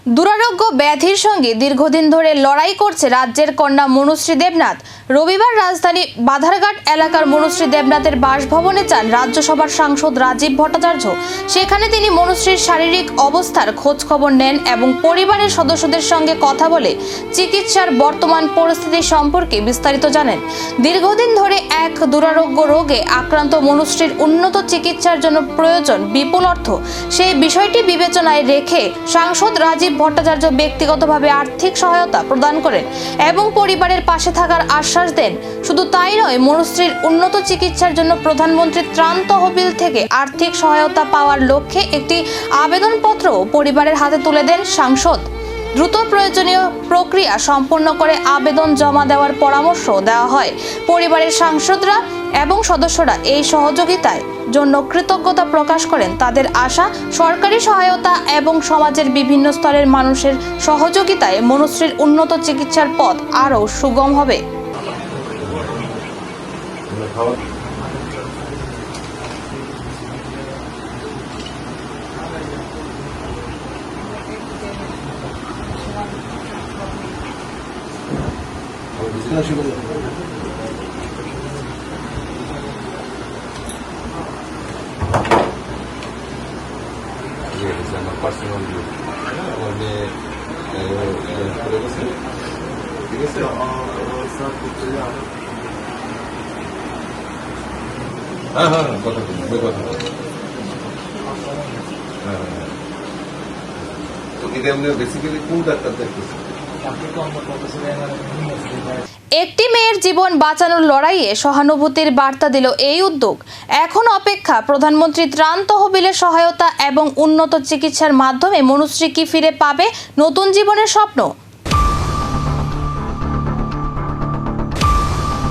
দুরারোগ্য ব্যাধির সঙ্গে দীর্ঘদিন ধরে লড়াই করছে রাজ্যের কন্যা মনুশ্রী দেবনাথ। রবিবার রাজধানী বাধারঘাট এলাকার মনুশ্রী দেবনাথের বাসভবনে যান রাজ্যসভার সাংসদ রাজীব ভট্টাচার্য। সেখানে তিনি মনুশ্রীর শারীরিক অবস্থার খোঁজ খবর নেন এবং পরিবারের সদস্যদের সঙ্গে কথা বলে চিকিৎসার বর্তমান পরিস্থিতি সম্পর্কে বিস্তারিত জানেন। দীর্ঘদিন ধরে এক দুরারোগ্য রোগে আক্রান্ত মনুশ্রীর উন্নত চিকিৎসার জন্য প্রয়োজন বিপুল অর্থ। সেই বিষয়টি বিবেচনায় রেখে সাংসদ রাজীব ভট্টাচার্য ব্যক্তিগতভাবে আর্থিক সহায়তা প্রদান করেন এবং পরিবারের পাশে থাকার আশ্বাস দেন। শুধু তাই নয়, মনুশ্রীর উন্নত চিকিৎসার জন্য প্রধানমন্ত্রী ত্রাণ তহবিল থেকে আর্থিক সহায়তা পাওয়ার লক্ষ্যে একটি আবেদনপত্র পরিবারের হাতে তুলে দেন সাংসদ। দ্রুত প্রয়োজনীয় প্রক্রিয়া সম্পন্ন করে আবেদন জমা দেওয়ার পরামর্শ দেওয়া হয়। পরিবারের সাংসদরা এবং সদস্যরা এই সহযোগিতায় জন্য কৃতজ্ঞতা প্রকাশ করেন। তাদের আশা, সরকারি সহায়তা এবং সমাজের বিভিন্ন স্তরের মানুষের সহযোগিতায় মনুশ্রীর উন্নত চিকিৎসার পথ আরও সুগম হবে। पर्सनल और मैं ठीक है सर हाँ हाँ কথা তো এটা আমরা বেসিক্যালি কোন ডাক্তার দেখতেছি? একটি মেয়ের জীবন বাঁচানোর লড়াইয়ে সহানুভূতির বার্তা দিল এই উদ্যোগ। এখন অপেক্ষা প্রধানমন্ত্রী ত্রাণ তহবিলের সহায়তা এবং উন্নত চিকিৎসার মাধ্যমে মনুশ্রী কি ফিরে পাবে নতুন জীবনের স্বপ্ন।